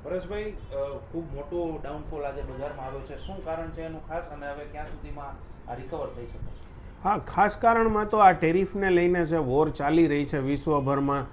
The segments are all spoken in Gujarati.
પરેશભાઈ, ખૂબ મોટો ડાઉનફોલ આજે બજારમાં આવ્યો છે. શું કારણ છે એનું ખાસ, અને હવે ક્યાં સુધીમાં આ રિકવર થઈ શકે છે? હા, ખાસ કારણમાં તો આ ટેરિફને લઈને જે વોર ચાલી રહી છે વિશ્વભરમાં,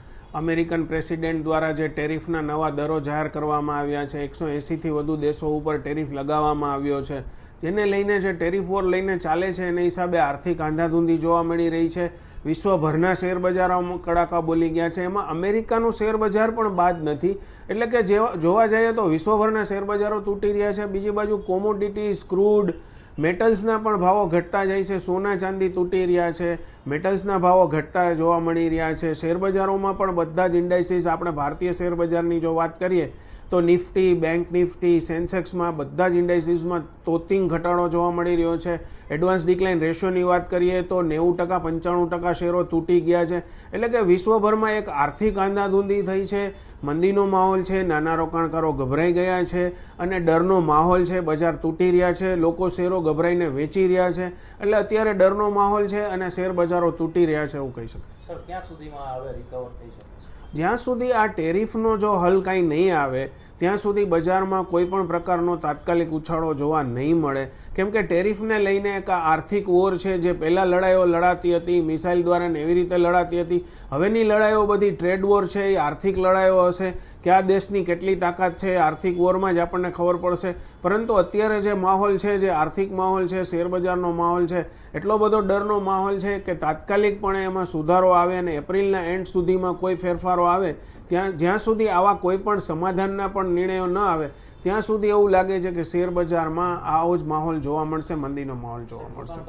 અમેરિકન પ્રેસિડેન્ટ દ્વારા જે ટેરિફના નવા દરો જાહેર કરવામાં આવ્યા છે, 180થી વધુ દેશો ઉપર ટેરિફ લગાવવામાં આવ્યો છે, જેને લઈને જે ટેરિફ વોર લઈને ચાલે છે એના હિસાબે આર્થિક આંધાધૂંધી જોવા મળી રહી છે. વિશ્વભરના શેર બજારોમાં કડાકા બોલી ગયા છે. એમાં અમેરિકાનું શેર બજાર પણ બાદ નથી. એટલે કે જોવા જઈએ તો વિશ્વભરના શેર બજારો તૂટી રહ્યા છે. બીજી બાજુ કોમોડિટીઝ, ક્રૂડ, મેટલ્સના પણ ભાવો ઘટતા જાય છે. સોના ચાંદી તૂટી રહ્યા છે, મેટલ્સના ભાવો ઘટતા જોવા મળી રહ્યા છે. શેરબજારોમાં પણ બધા જ ઇન્ડાઇસીસ, આપણે ભારતીય શેર બજારની જો વાત કરીએ તો નિફ્ટી, બેંક નિફ્ટી, સેન્સેક્સમાં બધા જ ઇન્ડાઇસીસમાં તોતિંગ ઘટાડો જોવા મળી રહ્યો છે. એડવાન્સ ડિક્લાઇન રેશિયોની વાત કરીએ તો 90%, 95% શેરો તૂટી ગયા છે. એટલે કે વિશ્વભરમાં એક આર્થિક આંધાધૂંધી થઈ છે, મંદીનો માહોલ છે, નાના રોકાણકારો ગભરાઈ ગયા છે અને ડરનો માહોલ છે, બજાર તૂટી રહ્યા છે, લોકો શેરો ગભરાઈને વેચી રહ્યા છે. એટલે અત્યારે ડરનો માહોલ છે અને શેર બજારો તૂટી રહ્યા છે એવું કહી શકાય. સર, ક્યાં સુધીમાં હવે રિકવર થઈ શકે છે? જ્યાં સુધી આ ટેરિફનો જો હલ કાંઈ નહીં આવે ત્યાં સુધી બજારમાં કોઈ પણ પ્રકારનો તાત્કાલિક ઉછાળો જોવા નહીં મળે. કેમ કે ટેરિફને લઈને એક આર્થિક વોર છે, જે પહેલાં લડાઈઓ લડાતી હતી મિસાઇલ દ્વારા ને એવી રીતે લડાતી હતી. હવેની લડાઈઓ બધી ટ્રેડ વોર છે, એ આર્થિક લડાઈઓ હશે. કયા દેશની કેટલી તાકાત છે આર્થિક વોરમાં જ આપણને ખબર પડશે. પરંતુ અત્યારે જે માહોલ છે, જે આર્થિક માહોલ છે, શેરબજારનો માહોલ છે, એટલો બધો ડરનો માહોલ છે કે તાત્કાલિકપણે એમાં સુધારો આવે અને એપ્રિલના એન્ડ સુધીમાં કોઈ ફેરફારો આવે, જ્યાં સુધી આવા કોઈ પણ સમાધાનના પણ નિર્ણયો ન આવે ત્યાં સુધી એવું લાગે છે કે શેર બજારમાં આવો જ માહોલ જોવા મળશે, મંદીનો માહોલ જોવા મળશે.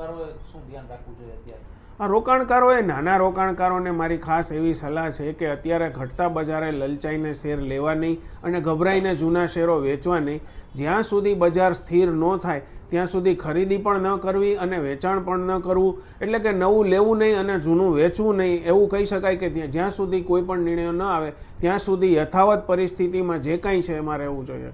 શું ધ્યાન રાખવું જોઈએ અત્યારે? આ રોકાણકારોએ, નાના રોકાણકારોને મારી ખાસ એવી સલાહ છે કે અત્યારે ઘટતા બજારે લલચાઈને શેર લેવા નહીં અને ગભરાઈને જૂના શેરો વેચવા નહીં. જ્યાં સુધી બજાર સ્થિર ન થાય ત્યાં સુધી ખરીદી પણ ન કરવી અને વેચાણ પણ ન કરવું. એટલે કે નવું લેવું નહીં અને જૂનું વેચવું નહીં, એવું કહી શકાય કે જ્યાં સુધી કોઈ પણ નિર્ણયો ન આવે ત્યાં સુધી યથાવત પરિસ્થિતિમાં જે કાંઈ છે એમાં રહેવું જોઈએ.